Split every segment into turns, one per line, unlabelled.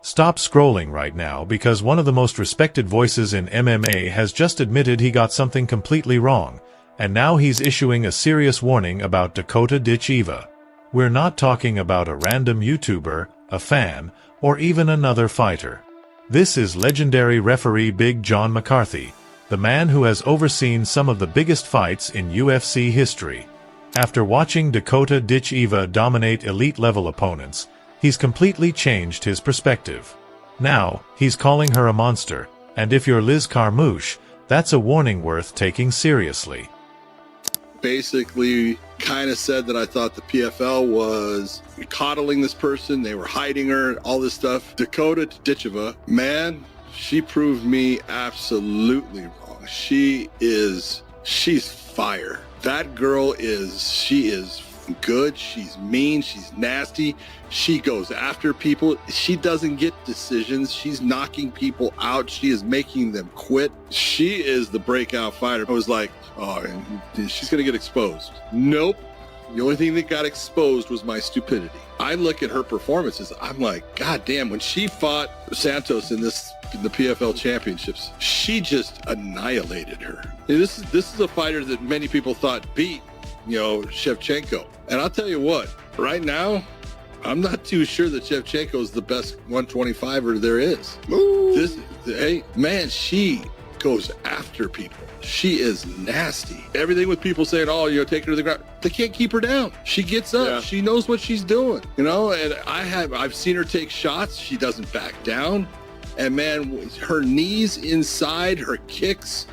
Stop scrolling right now because one of the most respected voices in MMA has just admitted he got something completely wrong, and now he's issuing a serious warning about Dakota Ditcheva. We're not talking about a random YouTuber, a fan, or even another fighter. This is legendary referee Big John McCarthy, the man who has overseen some of the biggest fights in UFC history. After watching Dakota Ditcheva dominate elite-level opponents, he's completely changed his perspective. Now, he's calling her a monster, and if you're Liz Carmouche, that's a warning worth taking seriously.
Basically kind of said that I thought the PFL was coddling this person, they were hiding her, all this stuff. Dakota Ditcheva, man, she proved me absolutely wrong. She's fire. That girl she is good, she's mean, she's nasty, she goes after people, she doesn't get decisions, she's knocking people out, she is making them quit. She is the breakout fighter. I was like, oh, she's gonna get exposed. Nope. The only thing that got exposed was my stupidity. I look at her performances, I'm like, God damn, when she fought Santos in the PFL championships, she just annihilated her. And this is a fighter that many people thought beat, Shevchenko. And I'll tell you what, right now, I'm not too sure that Shevchenko is the best 125er there is. She goes after people. She is nasty. Everything with people saying, oh, take her to the ground. They can't keep her down. She gets up. Yeah. She knows what she's doing, and I've seen her take shots. She doesn't back down. And man, her knees inside, her kicks,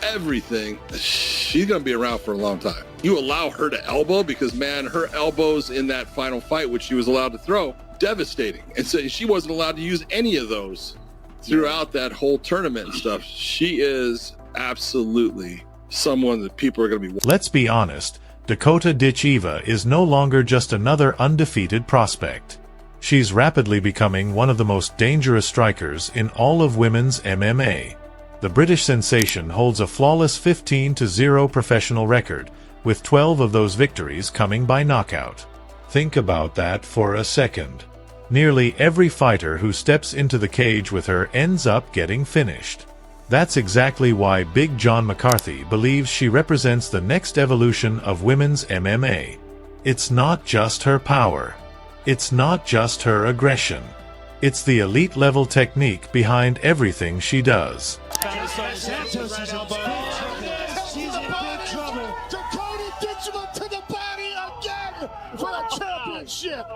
everything, she's going to be around for a long time. You allow her to elbow because, man, her elbows in that final fight, which she was allowed to throw, devastating. And so she wasn't allowed to use any of those throughout that whole tournament and stuff. She is absolutely someone that people are going to be...
Let's be honest, Dakota Ditcheva is no longer just another undefeated prospect. She's rapidly becoming one of the most dangerous strikers in all of women's MMA. The British sensation holds a flawless 15-0 professional record, with 12 of those victories coming by knockout. Think about that for a second. Nearly every fighter who steps into the cage with her ends up getting finished. That's exactly why Big John McCarthy believes she represents the next evolution of women's MMA. It's not just her power. It's not just her aggression. It's the elite-level technique behind everything she does.
Santos is in She's in big trouble. Dakota Ditcheva to the body again for a championship.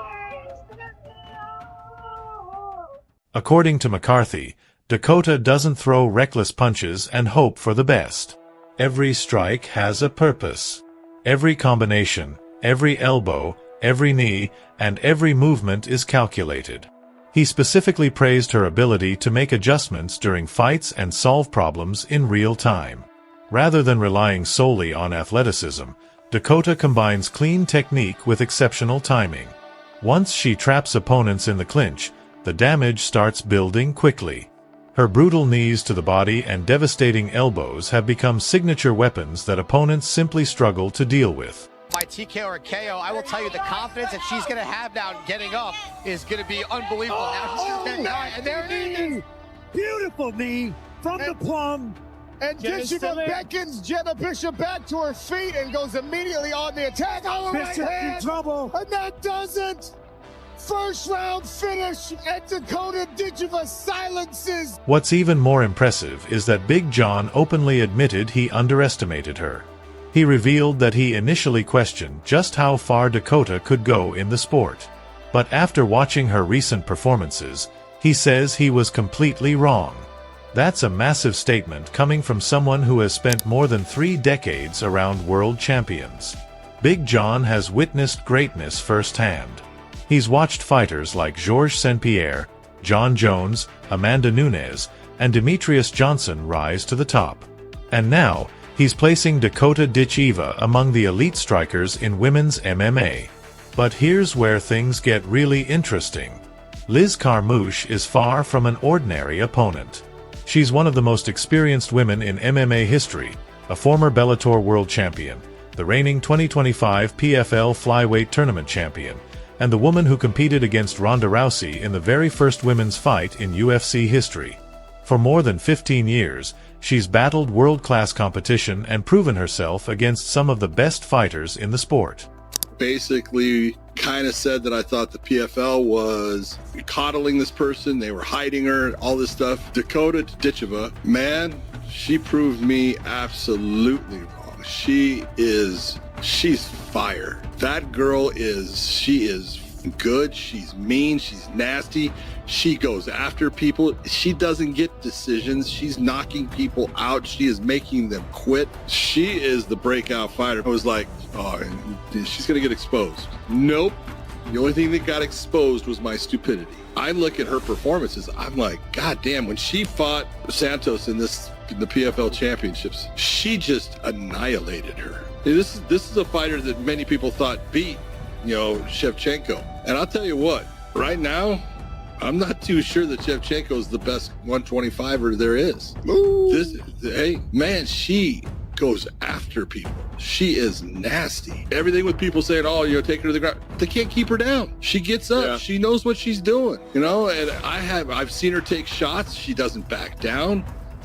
According to McCarthy, Dakota doesn't throw reckless punches and hope for the best. Every strike has a purpose. Every combination, every elbow, every knee, and every movement is calculated. He specifically praised her ability to make adjustments during fights and solve problems in real time. Rather than relying solely on athleticism, Dakota combines clean technique with exceptional timing. Once she traps opponents in the clinch, the damage starts building quickly. Her brutal knees to the body and devastating elbows have become signature weapons that opponents simply struggle to deal with.
By TKO or KO, I will tell you the confidence that she's going to have now getting up is going to be unbelievable.
And there it is. Beautiful knee from the plum. And Ditcheva beckons Jenna Bishop back to her feet and goes immediately on the attack. Bishop in trouble. And that does it. First round finish, and Dakota Ditcheva silences.
What's even more impressive is that Big John openly admitted he underestimated her. He revealed that he initially questioned just how far Dakota could go in the sport. But after watching her recent performances, he says he was completely wrong. That's a massive statement coming from someone who has spent more than 3 decades around world champions. Big John has witnessed greatness firsthand. He's watched fighters like Georges St-Pierre, John Jones, Amanda Nunes, and Demetrius Johnson rise to the top. And now, he's placing Dakota Ditcheva among the elite strikers in women's MMA. But here's where things get really interesting. Liz Carmouche is far from an ordinary opponent. She's one of the most experienced women in MMA history, a former Bellator world champion, the reigning 2025 PFL flyweight tournament champion, and the woman who competed against Ronda Rousey in the very first women's fight in UFC history. For more than 15 years, she's battled world-class competition and proven herself against some of the best fighters in the sport.
Basically kind of said that I thought the PFL was coddling this person, they were hiding her, all this stuff. Dakota Ditcheva, man, she proved me absolutely wrong. She's fire. That girl she is good, she's mean, she's nasty, she goes after people, she doesn't get decisions, she's knocking people out, she is making them quit. She is the breakout fighter. I was like, oh, she's gonna get exposed. Nope. The only thing that got exposed was my stupidity. I look at her performances, I'm like, God damn, when she fought Santos in the PFL championships, she just annihilated her. This is a fighter that many people thought beat, Shevchenko. And I'll tell you what, right now, I'm not too sure that Shevchenko is the best 125er there is. Hey, man, she goes after people. She is nasty. Everything with people saying, oh, take her to the ground. They can't keep her down. She gets up. Yeah. She knows what she's doing, and I've seen her take shots. She doesn't back down.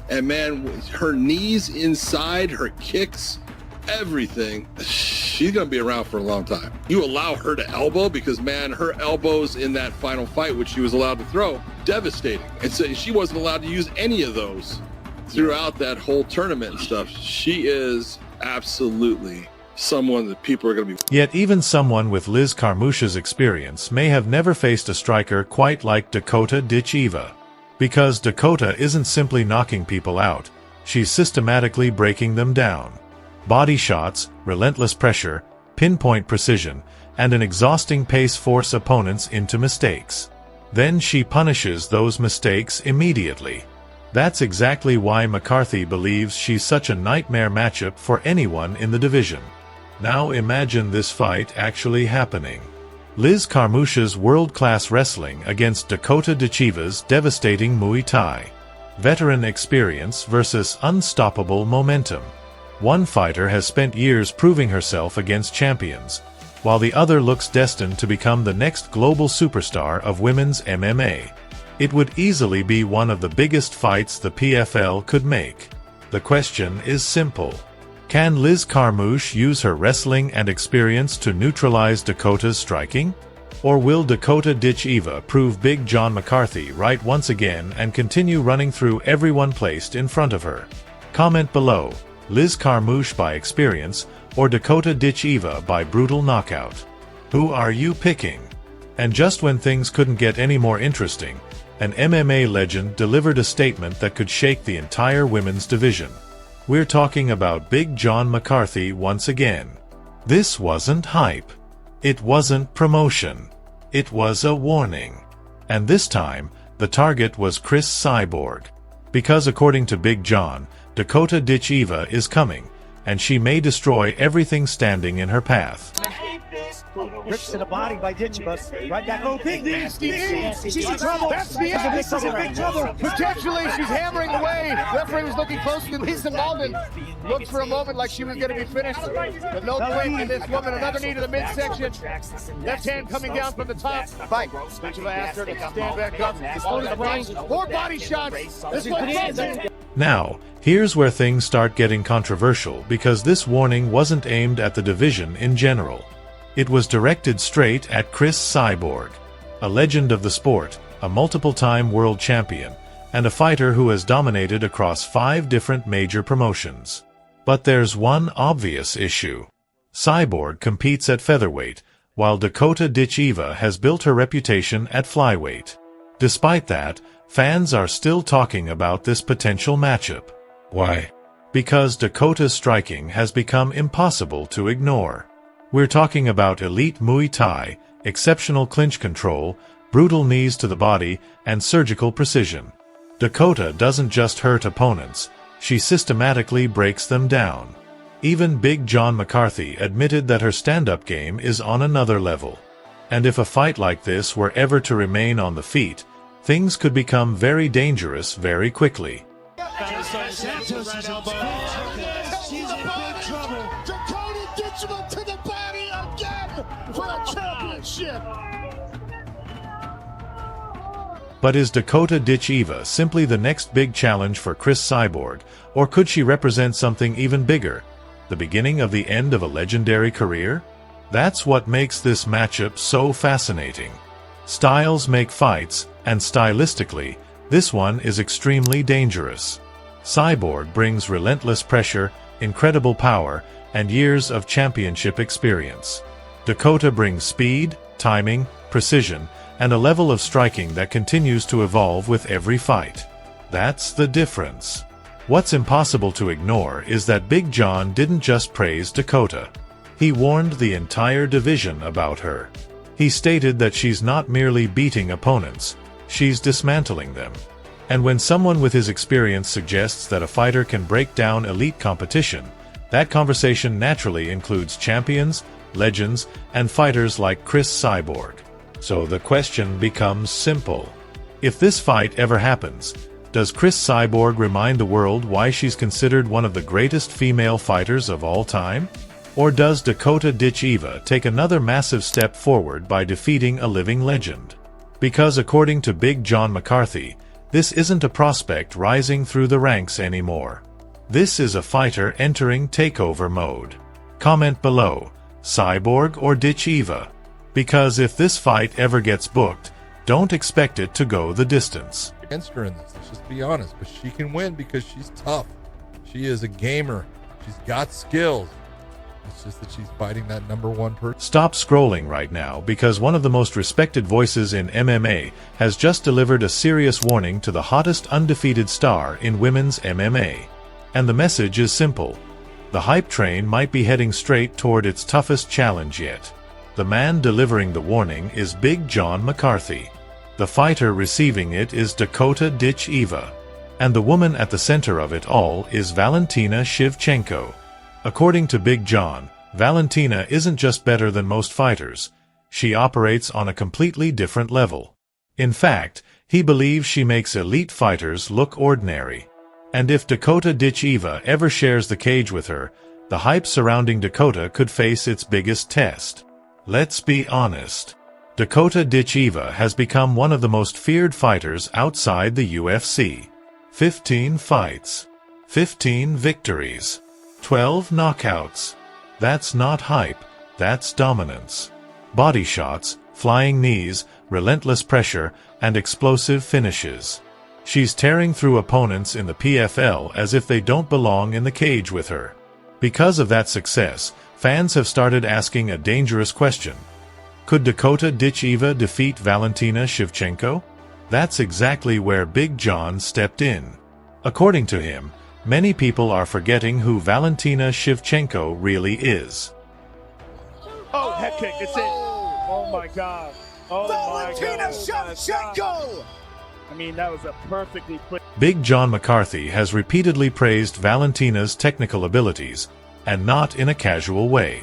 And man, her knees inside, her kicks, everything, she's going to be around for a long time. You allow her to elbow, because man, her elbows in that final fight, which she was allowed to throw, devastating. And so she wasn't allowed to use any of those throughout that whole tournament and stuff. She is absolutely someone that people are going to be...
Yet even someone with Liz Carmouche's experience may have never faced a striker quite like Dakota Ditcheva. Because Dakota isn't simply knocking people out, she's systematically breaking them down. Body shots, relentless pressure, pinpoint precision, and an exhausting pace force opponents into mistakes. Then she punishes those mistakes immediately. That's exactly why McCarthy believes she's such a nightmare matchup for anyone in the division. Now imagine this fight actually happening. Liz Carmouche's world-class wrestling against Dakota Ditcheva's devastating Muay Thai. Veteran experience versus unstoppable momentum. One fighter has spent years proving herself against champions, while the other looks destined to become the next global superstar of women's MMA. It would easily be one of the biggest fights the PFL could make. The question is simple. Can Liz Carmouche use her wrestling and experience to neutralize Dakota's striking? Or will Dakota Ditcheva prove Big John McCarthy right once again and continue running through everyone placed in front of her? Comment below. Liz Carmouche by experience, or Dakota Ditcheva by brutal knockout? Who are you picking? And just when things couldn't get any more interesting, an MMA legend delivered a statement that could shake the entire women's division. We're talking about Big John McCarthy once again. This wasn't hype. It wasn't promotion. It was a warning. And this time, the target was Cris Cyborg. Because according to Big John, Dakota Ditcheva is coming, and she may destroy everything standing in her path.
Rips to the body by Ditcheva. Right back. Oh, big nasty.
She's in trouble. That's the end. This is in big trouble. Potentially, she's hammering away. Referee was looking closely. Lisa Malden looked for a moment like she was going to be finished, but no quit. And this woman, another knee to the midsection. Left hand coming down from the top. Fight. Ditcheva asked her to stand back up. More body shots. This one.
Now, here's where things start getting controversial, because this warning wasn't aimed at the division in general. It was directed straight at Cris Cyborg, a legend of the sport, a multiple-time world champion, and a fighter who has dominated across 5 different major promotions. But there's one obvious issue. Cyborg competes at featherweight, while Dakota Ditcheva has built her reputation at flyweight. Despite that, fans are still talking about this potential matchup. Why? Because Dakota's striking has become impossible to ignore. We're talking about elite Muay Thai, exceptional clinch control, brutal knees to the body, and surgical precision. Dakota doesn't just hurt opponents, she systematically breaks them down. Even Big John McCarthy admitted that her stand-up game is on another level. And if a fight like this were ever to remain on the feet, things could become very dangerous very quickly.
Santos is in trouble. She's in big trouble. Dakota Ditcheva to the body again for a championship.
But is Dakota Ditcheva simply the next big challenge for Cris Cyborg, or could she represent something even bigger? The beginning of the end of a legendary career? That's what makes this matchup so fascinating. Styles make fights, and stylistically, this one is extremely dangerous. Cyborg brings relentless pressure, incredible power, and years of championship experience. Dakota brings speed, timing, precision, and a level of striking that continues to evolve with every fight. That's the difference. What's impossible to ignore is that Big John didn't just praise Dakota. He warned the entire division about her. He stated that she's not merely beating opponents, she's dismantling them. And when someone with his experience suggests that a fighter can break down elite competition, that conversation naturally includes champions, legends, and fighters like Cris Cyborg. So the question becomes simple. If this fight ever happens, does Cris Cyborg remind the world why she's considered one of the greatest female fighters of all time? Or does Dakota Ditcheva take another massive step forward by defeating a living legend? Because according to Big John McCarthy, this isn't a prospect rising through the ranks anymore. This is a fighter entering takeover mode. Comment below, Cyborg or Ditcheva? Because if this fight ever gets booked, don't expect it to go the distance.
Against her in this, let's just be honest, but she can win because she's tough. She is a gamer. She's got skills. It's just that she's fighting that #1 person.
Stop scrolling right now because one of the most respected voices in MMA has just delivered a serious warning to the hottest undefeated star in women's MMA. And the message is simple. The hype train might be heading straight toward its toughest challenge yet. The man delivering the warning is Big John McCarthy. The fighter receiving it is Dakota Ditcheva. And the woman at the center of it all is Valentina Shevchenko. According to Big John, Valentina isn't just better than most fighters. She operates on a completely different level. In fact, he believes she makes elite fighters look ordinary. And if Dakota Ditcheva ever shares the cage with her, the hype surrounding Dakota could face its biggest test. Let's be honest. Dakota Ditcheva has become one of the most feared fighters outside the UFC. 15 fights. 15 victories. 12 knockouts. That's not hype, that's dominance. Body shots, flying knees, relentless pressure, and explosive finishes. She's tearing through opponents in the PFL as if they don't belong in the cage with her. Because of that success, fans have started asking a dangerous question. Could Dakota Ditcheva defeat Valentina Shevchenko? That's exactly where Big John stepped in. According to him, many people are forgetting who Valentina Shevchenko really is.
Oh, head kick, it's it. Oh my God. Oh
Valentina Shevchenko!
I mean, that was a perfectly quick.
Big John McCarthy has repeatedly praised Valentina's technical abilities, and not in a casual way.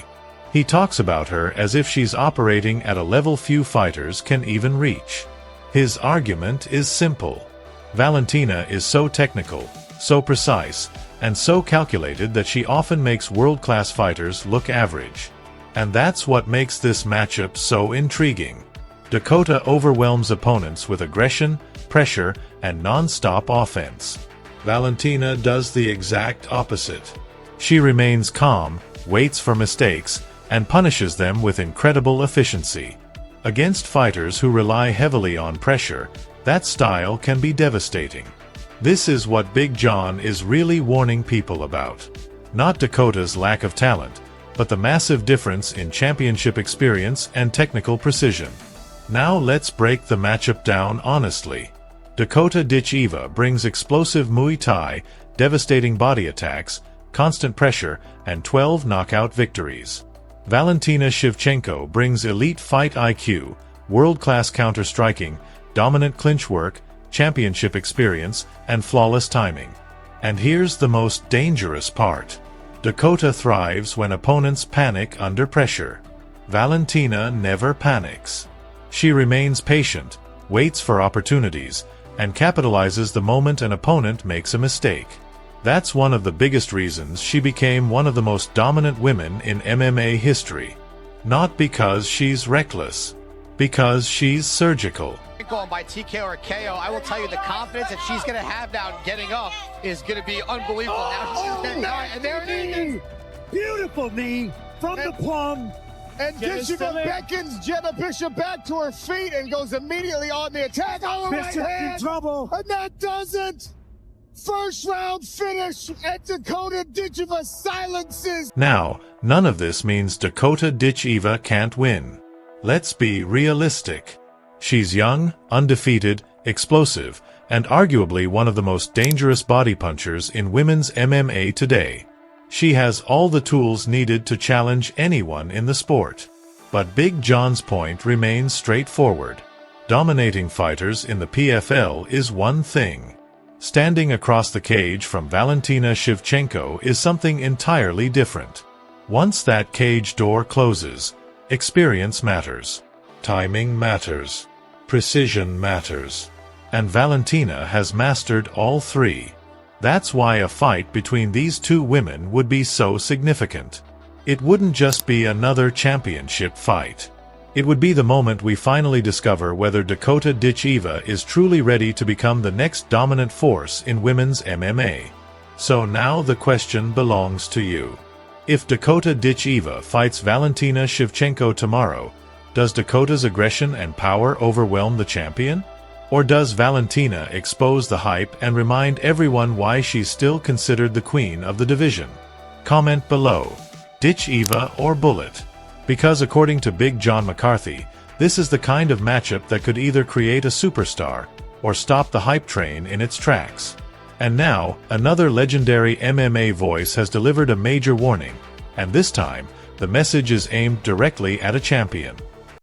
He talks about her as if she's operating at a level few fighters can even reach. His argument is simple. Valentina is so technical, so precise, and so calculated that she often makes world-class fighters look average. And that's what makes this matchup so intriguing. Dakota overwhelms opponents with aggression, pressure, and non-stop offense. Valentina does the exact opposite. She remains calm, waits for mistakes, and punishes them with incredible efficiency. Against fighters who rely heavily on pressure, that style can be devastating. This is what Big John is really warning people about. Not Dakota's lack of talent, but the massive difference in championship experience and technical precision. Now let's break the matchup down honestly. Dakota Ditcheva brings explosive Muay Thai, devastating body attacks, constant pressure, and 12 knockout victories. Valentina Shevchenko brings elite fight IQ, world-class counter-striking, dominant clinch work, championship experience, and flawless timing. And here's the most dangerous part. Dakota thrives when opponents panic under pressure. Valentina never panics. She remains patient, waits for opportunities, and capitalizes the moment an opponent makes a mistake. That's one of the biggest reasons she became one of the most dominant women in MMA history. Not because she's reckless, Because she's surgical.
Going by TKO or KO, I will tell you the confidence that she's going to have now getting up is going to be unbelievable.
And there it is.
Beautiful knee from the plum.
And Ditcheva beckons Jenna Bishop back to her feet and goes immediately on the attack. Oh, right
Bishop in
hand.
trouble.
And that does it. First round finish, and Dakota Ditcheva silences.
Now, none of this means Dakota Ditcheva can't win. Let's be realistic. She's young, undefeated, explosive, and arguably one of the most dangerous body punchers in women's MMA today. She has all the tools needed to challenge anyone in the sport. But Big John's point remains straightforward. Dominating fighters in the PFL is one thing. Standing across the cage from Valentina Shevchenko is something entirely different. Once that cage door closes, experience matters. Timing matters. Precision matters. And Valentina has mastered all three. That's why a fight between these two women would be so significant. It wouldn't just be another championship fight. It would be the moment we finally discover whether Dakota Ditcheva is truly ready to become the next dominant force in women's MMA. So now the question belongs to you. If Dakota Ditcheva fights Valentina Shevchenko tomorrow, does Dakota's aggression and power overwhelm the champion? Or does Valentina expose the hype and remind everyone why she's still considered the queen of the division? Comment below. Ditcheva or Bullet? Because according to Big John McCarthy, this is the kind of matchup that could either create a superstar or stop the hype train in its tracks. And now, another legendary MMA voice has delivered a major warning, and this time, the message is aimed directly at a champion.